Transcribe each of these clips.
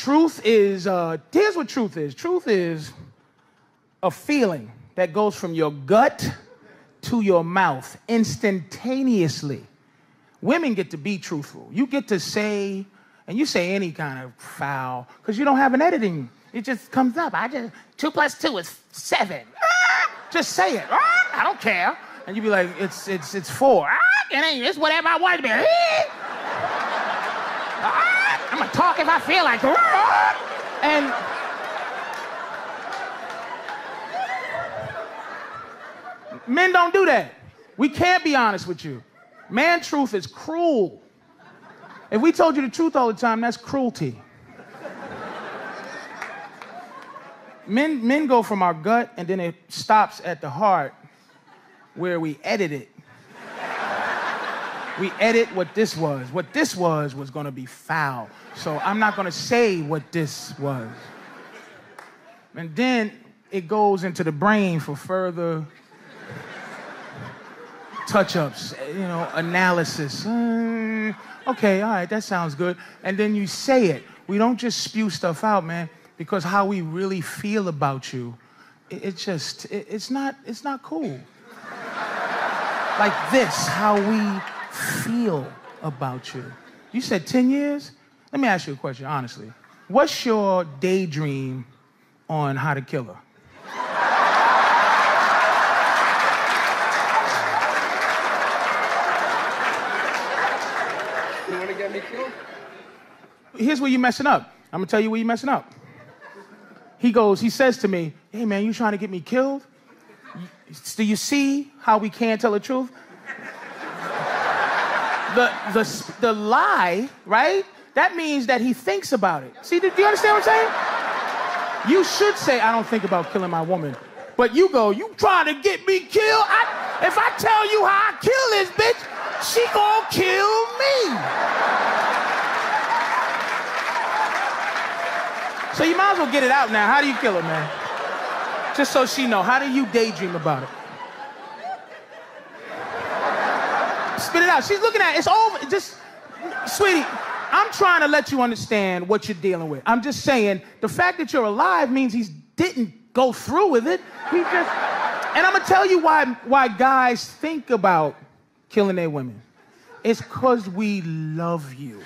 Truth is, here's what truth is. Truth is a feeling that goes from your gut to your mouth instantaneously. Women get to be truthful. You get to say, and you say any kind of foul, because you don't have an editing. It just comes up. 2 + 2 is 7. Just say it. I don't care. And you be like, it's 4. It's whatever I want it to be. I'm gonna talk if I feel like it. And men don't do that. We can't be honest with you. Man truth is cruel. If we told you the truth all the time, that's cruelty. Men go from our gut, and then it stops at the heart where we edit it. We edit what this was. What this was going to be foul. So I'm not going to say what this was. And then it goes into the brain for further touch-ups, analysis. Okay, all right, that sounds good. And then you say it. We don't just spew stuff out, man, because how we really feel about you, it's not cool. Like this, how we feel about you. You said 10 years? Let me ask you a question, honestly. What's your daydream on how to kill her? You want to get me killed? Here's where you're messing up. I'm going to tell you where you're messing up. He says to me, hey, man, you trying to get me killed? Do you see how we can't tell the truth? The lie, right? That means that he thinks about it. See, do you understand what I'm saying? You should say, I don't think about killing my woman. But you go, you trying to get me killed? If I tell you how I kill this bitch, she gonna kill me. So you might as well get it out now. How do you kill her, man? Just so she know. How do you daydream about it? Spit it out. She's looking at it. It's over. Just, sweetie, I'm trying to let you understand what you're dealing with. I'm just saying, the fact that you're alive means he didn't go through with it. And I'm going to tell you why guys think about killing their women. It's because we love you.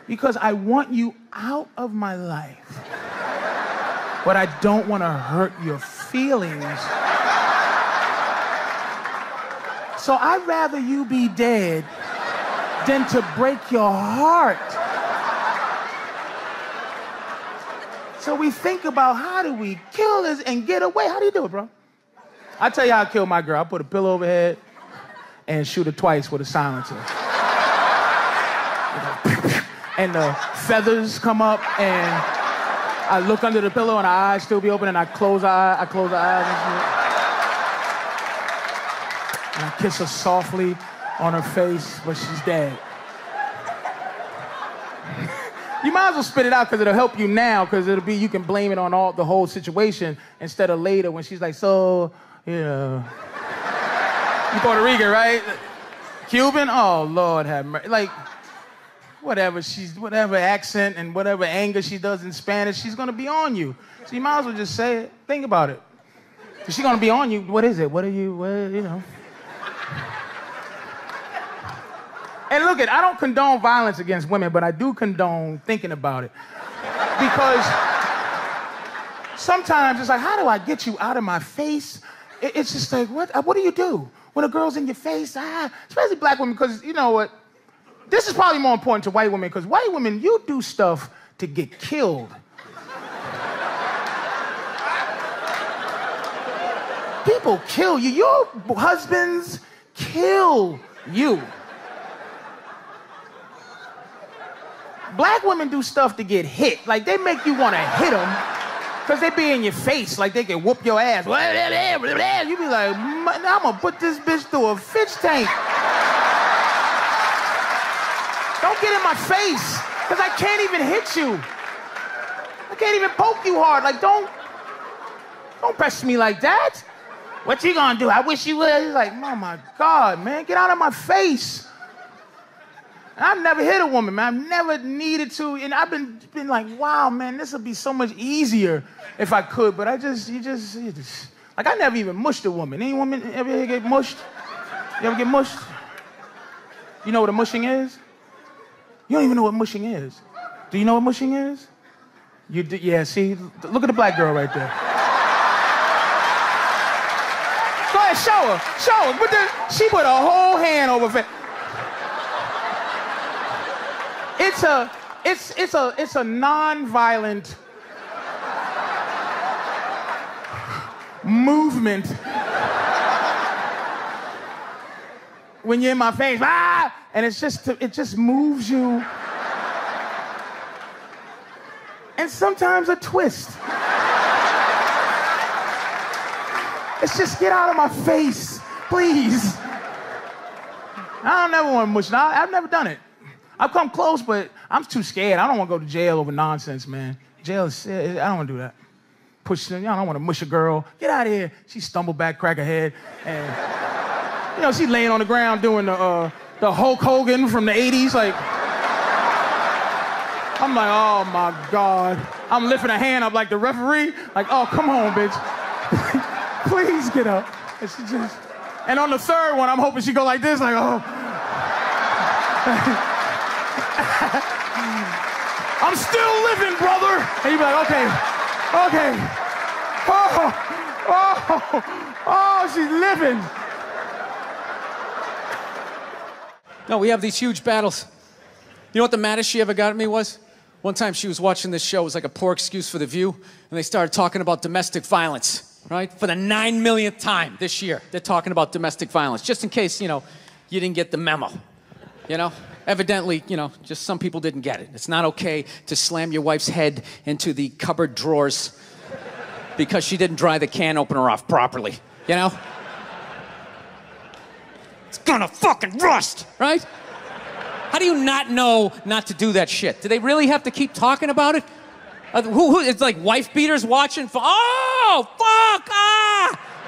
Because I want you out of my life. But I don't want to hurt your feelings. So I'd rather you be dead than to break your heart. So we think about how do we kill this and get away. How do you do it, bro? I'll tell you how I kill my girl. I put a pillow over her head and shoot her twice with a silencer. And the feathers come up, and I look under the pillow, and her eyes still be open, and I close her eyes and shit. And I kiss her softly on her face, but she's dead. You might as well spit it out, because it'll help you now, because you can blame it on the whole situation instead of later when she's like, so, you Puerto Rican, right? Cuban? Oh, Lord have mercy. Like, whatever accent and whatever anger she does in Spanish, she's gonna be on you. So you might as well just say it. Think about it. She's gonna be on you. What is it? And look, I don't condone violence against women, but I do condone thinking about it. Because sometimes it's like, how do I get you out of my face? It's just like, what do you do when a girl's in your face? Especially black women, because you know what? This is probably more important to white women, because white women, you do stuff to get killed. People kill you. Your husbands kill you. Black women do stuff to get hit. Like, they make you want to hit them because they be in your face like they can whoop your ass. You be like, I'm going to put this bitch through a fish tank. Don't get in my face, because I can't even hit you. I can't even poke you hard. Like, don't press me like that. What you gonna do? I wish you would. He's like, oh my God, man, get out of my face. I've never hit a woman, man. I've never needed to, and I've been like, wow, man, this would be so much easier if I could, but you just, like, I never even mushed a woman. Any woman ever get mushed? You ever get mushed? You know what a mushing is? You don't even know what mushing is. Do you know what mushing is? Yeah, see, look at the black girl right there. Go ahead, show her. She put a whole hand over face. It's a non-violent movement. When you're in my face, and it just moves you. And sometimes a twist. It's just get out of my face, please. I don't never want to mush. I've never done it. I've come close, but I'm too scared. I don't want to go to jail over nonsense, man. Jail is, I don't want to do that. I don't want to mush a girl. Get out of here. She stumbled back, crack her head, and she's laying on the ground doing the Hulk Hogan from the 80s, like. I'm like, oh my God. I'm lifting a hand up like the referee, like, oh, come on, bitch. Please get up. And on the third one, I'm hoping she go like this, like, oh. I'm still living, brother. And you be like, okay. Oh, she's living. No, we have these huge battles. You know what the maddest she ever got at me was? One time she was watching this show, it was like a poor excuse for The View, and they started talking about domestic violence, right? For the 9 millionth time this year, they're talking about domestic violence, just in case, you didn't get the memo, Evidently, just some people didn't get it. It's not okay to slam your wife's head into the cupboard drawers because she didn't dry the can opener off properly, It's gonna fucking rust, right? How do you not know not to do that shit? Do they really have to keep talking about it? It's like wife beaters watching for, oh, fuck,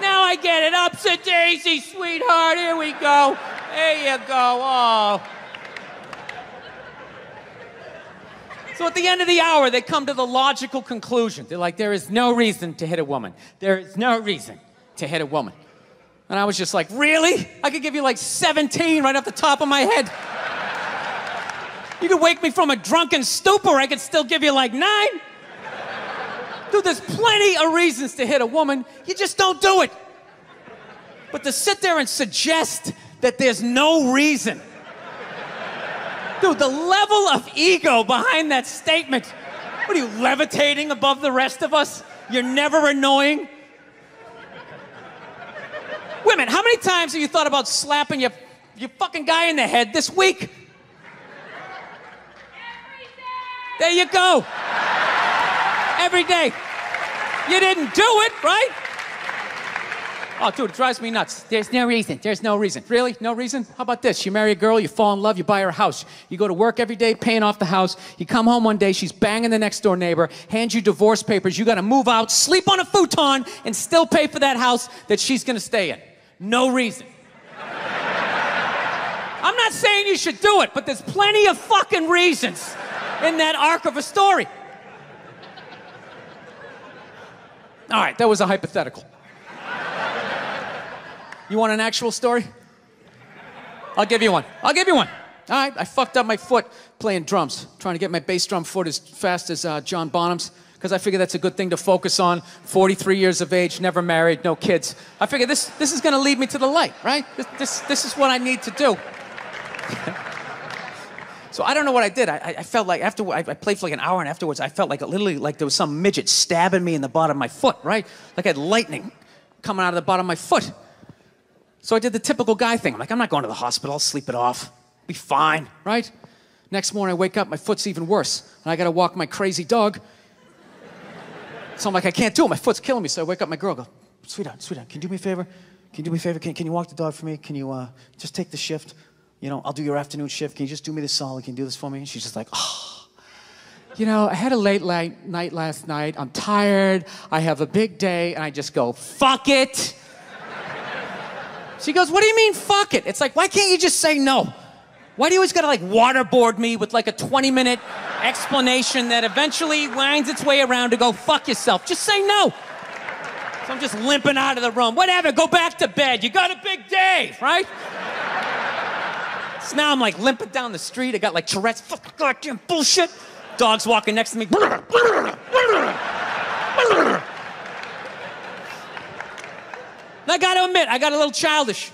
now I get it. Ups a daisy, sweetheart, here we go. There you go, oh. So at the end of the hour, they come to the logical conclusion. They're like, there is no reason to hit a woman. There is no reason to hit a woman. And I was just like, really? I could give you like 17 right off the top of my head. You could wake me from a drunken stupor, I could still give you like 9. Dude, there's plenty of reasons to hit a woman. You just don't do it. But to sit there and suggest that there's no reason. Dude, the level of ego behind that statement. What are you, levitating above the rest of us? You're never annoying? Women, how many times have you thought about slapping your fucking guy in the head this week? There you go. Every day. You didn't do it, right? Oh, dude, it drives me nuts. There's no reason. There's no reason. Really? No reason? How about this? You marry a girl, you fall in love, you buy her a house. You go to work every day, paying off the house. You come home one day, she's banging the next door neighbor, hands you divorce papers. You got to move out, sleep on a futon, and still pay for that house that she's going to stay in. No reason. I'm not saying you should do it, but there's plenty of fucking reasons in that arc of a story. All right, that was a hypothetical. You want an actual story? I'll give you one. All right, I fucked up my foot playing drums, trying to get my bass drum foot as fast as John Bonham's, because I figure that's a good thing to focus on. 43 years of age, never married, no kids. I figure this is going to lead me to the light, right? This is what I need to do. So I don't know what I did. I felt like after I played for like an hour, and afterwards I felt like literally like there was some midget stabbing me in the bottom of my foot, right? Like I had lightning coming out of the bottom of my foot. So I did the typical guy thing. I'm like, I'm not going to the hospital. I'll sleep it off. Be fine, right? Next morning I wake up, my foot's even worse. And I got to walk my crazy dog. So I'm like, I can't do it. My foot's killing me. So I wake up my girl, go, sweetheart, can you do me a favor? Can you do me a favor? Can you walk the dog for me? Can you just take the shift? I'll do your afternoon shift. Can you just do me this solid? Can you do this for me? And she's just like, oh. I had a late night last night. I'm tired. I have a big day. And I just go, fuck it. She goes, what do you mean, fuck it? It's like, why can't you just say no? Why do you always gotta like waterboard me with like a 20-minute explanation that eventually winds its way around to go fuck yourself? Just say no. So I'm just limping out of the room. Whatever, go back to bed. You got a big day, right? So now I'm like limping down the street. I got like Tourette's, fucking goddamn bullshit. Dog's walking next to me. And I gotta admit, I got a little childish.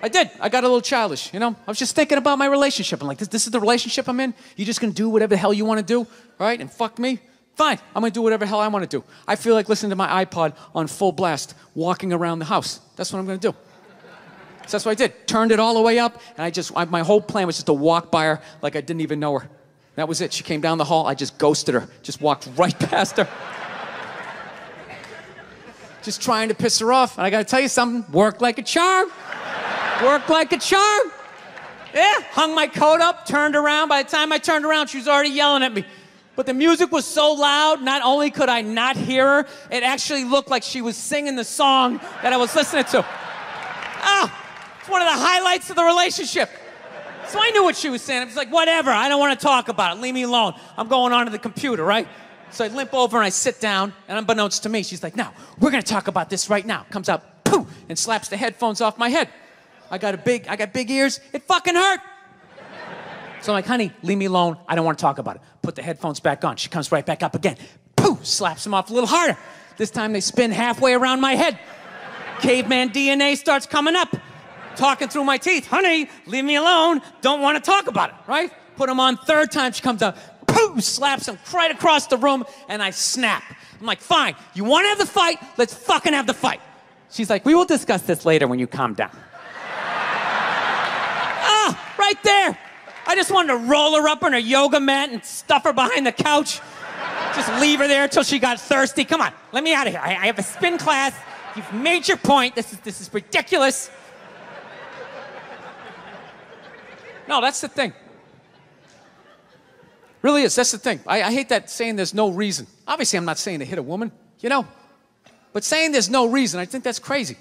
I did. I got a little childish, you know? I was just thinking about my relationship. I'm like, this is the relationship I'm in? You're just gonna do whatever the hell you wanna do, right? And fuck me? Fine, I'm gonna do whatever the hell I wanna do. I feel like listening to my iPod on full blast, walking around the house. That's what I'm gonna do. So that's what I did. Turned it all the way up, and my whole plan was just to walk by her like I didn't even know her. That was it. She came down the hall, I just ghosted her. Just walked right past her. Just trying to piss her off. And I gotta tell you something, worked like a charm. Worked like a charm. Yeah, hung my coat up, turned around. By the time I turned around, she was already yelling at me. But the music was so loud, not only could I not hear her, it actually looked like she was singing the song that I was listening to. Oh, it's one of the highlights of the relationship. So I knew what she was saying. I was like, whatever, I don't want to talk about it. Leave me alone. I'm going onto the computer, right? So I limp over and I sit down, and unbeknownst to me, she's like, no, we're going to talk about this right now. Comes out, poof, and slaps the headphones off my head. I got big ears. It fucking hurt. So I'm like, honey, leave me alone. I don't want to talk about it. Put the headphones back on. She comes right back up again. Poof, slaps them off a little harder. This time they spin halfway around my head. Caveman DNA starts coming up. Talking through my teeth. Honey, leave me alone. Don't want to talk about it, right? Put them on third time. She comes out. Poof, slaps him right across the room, and I snap. I'm like, fine. You want to have the fight? Let's fucking have the fight. She's like, we will discuss this later when you calm down. Ah, right there. I just wanted to roll her up on her yoga mat and stuff her behind the couch. Just leave her there until she got thirsty. Come on, let me out of here. I have a spin class. You've made your point. This is ridiculous. No, that's the thing. Really is, that's the thing. I hate that saying there's no reason. Obviously, I'm not saying to hit a woman, you know? But saying there's no reason, I think that's crazy.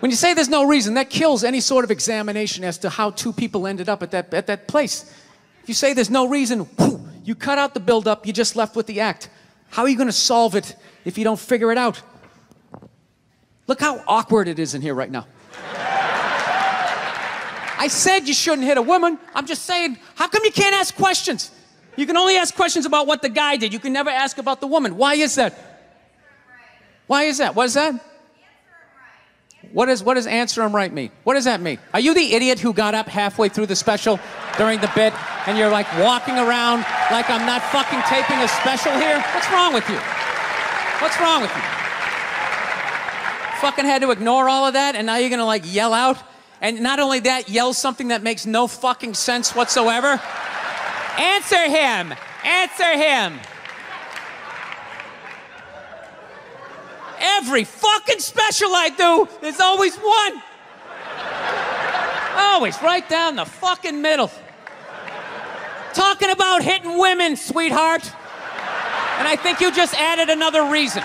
When you say there's no reason, that kills any sort of examination as to how two people ended up at that place. If you say there's no reason, whew, you cut out the build-up, you're just left with the act. How are you gonna solve it if you don't figure it out? Look how awkward it is in here right now. I said you shouldn't hit a woman. I'm just saying, how come you can't ask questions? You can only ask questions about what the guy did. You can never ask about the woman. Why is that? Why is that? What is that? What does answer him right mean? What does that mean? Are you the idiot who got up halfway through the special during the bit and you're like walking around like I'm not fucking taping a special here? What's wrong with you? What's wrong with you? Fucking had to ignore all of that and now you're gonna like yell out? And not only that, yell something that makes no fucking sense whatsoever. Answer him! Answer him! Every fucking special I do, there's always one. Always right down the fucking middle. Talking about hitting women, sweetheart. And I think you just added another reason.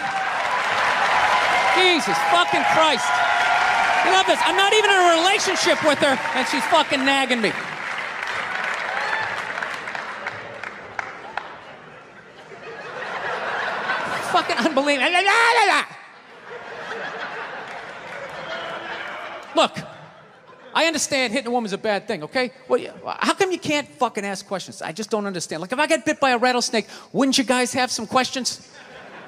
Jesus fucking Christ. You love this. I'm not even in a relationship with her, and she's fucking nagging me. Fucking unbelievable. Look, I understand hitting a woman's a bad thing, okay? Well, how come you can't fucking ask questions? I just don't understand. Like, if I got bit by a rattlesnake, wouldn't you guys have some questions?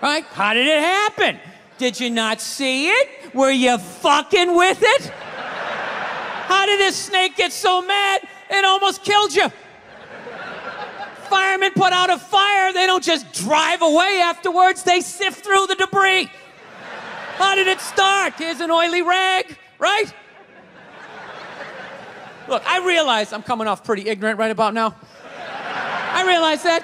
Right? How did it happen? Did you not see it? Were you fucking with it? How did this snake get so mad it almost killed you? Firemen put out a fire, they don't just drive away afterwards, they sift through the debris. How did it start? Here's an oily rag, right? Look, I realize I'm coming off pretty ignorant right about now. I realize that.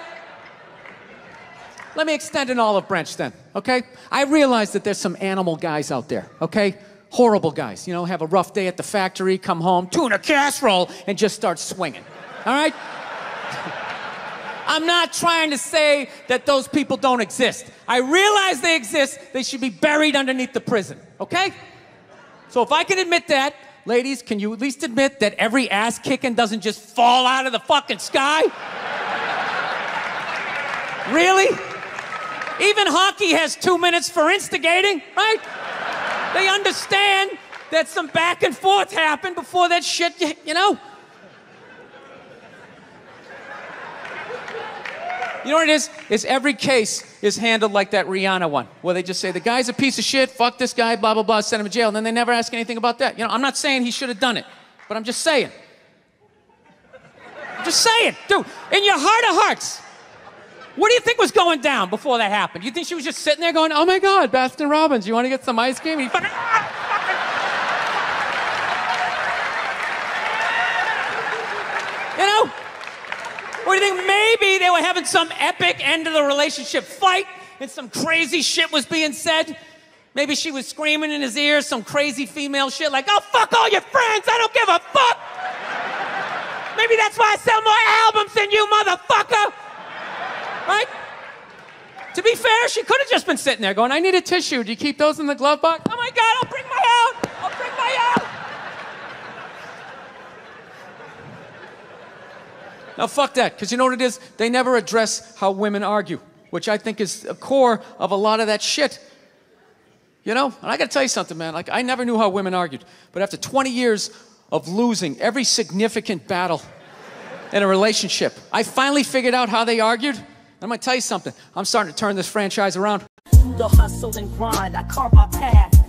Let me extend an olive branch then, okay? I realize that there's some animal guys out there, okay? Horrible guys, you know, have a rough day at the factory, come home, tuna casserole, and just start swinging, all right? I'm not trying to say that those people don't exist. I realize they exist. They should be buried underneath the prison, okay? So if I can admit that, ladies, can you at least admit that every ass kicking doesn't just fall out of the fucking sky? Really? Even hockey has 2 minutes for instigating, right? They understand that some back and forth happened before that shit, you know? You know what it is? Is every case is handled like that Rihanna one, where they just say, the guy's a piece of shit, fuck this guy, blah, blah, blah, send him to jail, and then they never ask anything about that. You know, I'm not saying he should have done it, but I'm just saying. I'm just saying, dude, in your heart of hearts, what do you think was going down before that happened? You think she was just sitting there going, oh my God, Baskin Robbins, you want to get some ice cream? And he fucking, you know? Or do you think maybe they were having some epic end of the relationship fight and some crazy shit was being said? Maybe she was screaming in his ear some crazy female shit like, oh, fuck all your friends, I don't give a fuck. Maybe that's why I sell more albums than you, motherfucker. Right? To be fair, she could have just been sitting there going, I need a tissue. Do you keep those in the glove box? Oh my God, I'll bring my out. I'll bring my out. Now, fuck that, because you know what it is? They never address how women argue, which I think is a core of a lot of that shit. You know? And I got to tell you something, man. Like, I never knew how women argued. But after 20 years of losing every significant battle in a relationship, I finally figured out how they argued. I'm going to tell you something. I'm starting to turn this franchise around. The hustle and grind, I carve my path.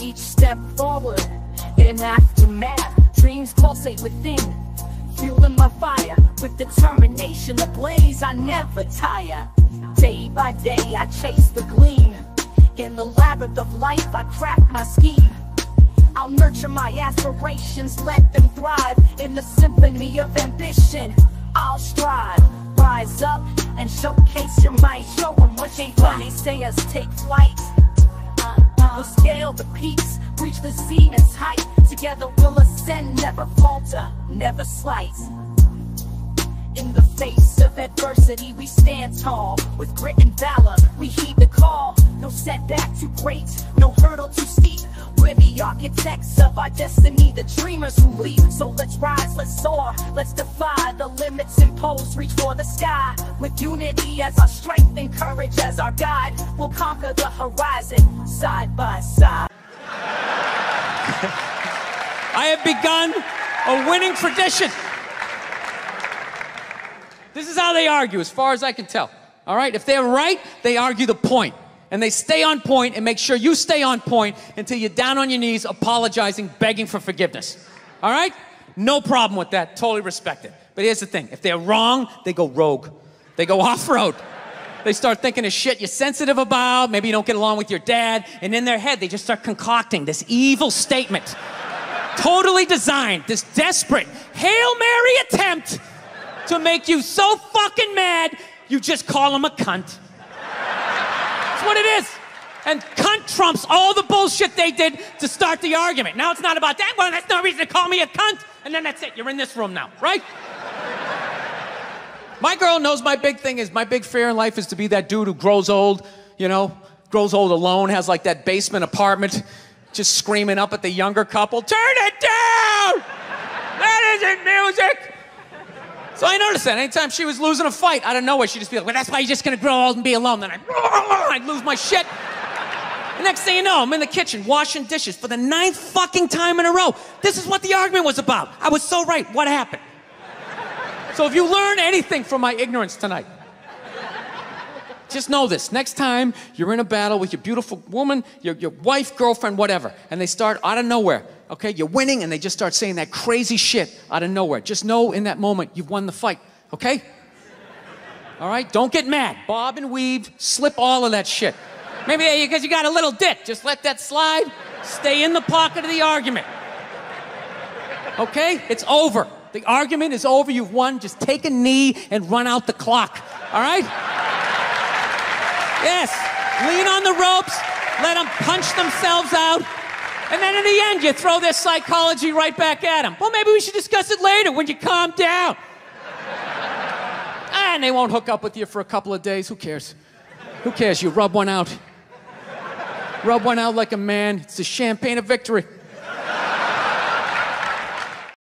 Each step forward, in aftermath. Dreams pulsate within. Fueling my fire with determination ablaze, I never tire. Day by day I chase the gleam. In the labyrinth of life I craft my scheme. I'll nurture my aspirations, let them thrive. In the symphony of ambition, I'll strive. Rise up and showcase your might. Show them what they want. They say us take flight. We'll scale the peaks, reach the zenith's height. Together we'll ascend, never falter, never slight. In the face of adversity, we stand tall. With grit and valor, we heed the call. No setback too great, no hurdle too steep. We're the architects of our destiny, the dreamers who leap. So let's rise, let's soar, let's defy the limits imposed, reach for the sky. With unity as our strength and courage as our guide, we'll conquer the horizon, side by side. I have begun a winning tradition. This is how they argue, as far as I can tell. All right? If they're right, they argue the point. And they stay on point and make sure you stay on point until you're down on your knees, apologizing, begging for forgiveness. All right? No problem with that. Totally respect it. But here's the thing. If they're wrong, they go rogue. They go off-road. They start thinking of shit you're sensitive about. Maybe you don't get along with your dad. And in their head, they just start concocting this evil statement. Totally designed, this desperate Hail Mary attempt to make you so fucking mad, you just call him a cunt. That's what it is. And cunt trumps all the bullshit they did to start the argument. Now it's not about that. Well, that's no reason to call me a cunt. And then that's it. You're in this room now, right? My girl knows my big thing is, my big fear in life is to be that dude who grows old, you know, grows old alone, has like that basement apartment, just screaming up at the younger couple, turn it down! That isn't music! So I noticed that anytime she was losing a fight, out of nowhere, she'd just be like, well, that's why you're just gonna grow old and be alone. Then I'd lose my shit. The next thing you know, I'm in the kitchen washing dishes for the 9th fucking time in a row. This is what the argument was about. I was so right. What happened? So if you learn anything from my ignorance tonight, just know this. Next time you're in a battle with your beautiful woman, your wife, girlfriend, whatever, and they start out of nowhere, okay? You're winning, and they just start saying that crazy shit out of nowhere. Just know in that moment you've won the fight, okay? All right? Don't get mad. Bob and weave, slip all of that shit. Maybe because you got a little dick. Just let that slide. Stay in the pocket of the argument. Okay? It's over. The argument is over. You've won. Just take a knee and run out the clock. All right? Yes. Lean on the ropes. Let them punch themselves out. And then in the end, you throw their psychology right back at them. Well, maybe we should discuss it later when you calm down. And they won't hook up with you for a couple of days. Who cares? Who cares? You rub one out. Rub one out like a man. It's the champagne of victory.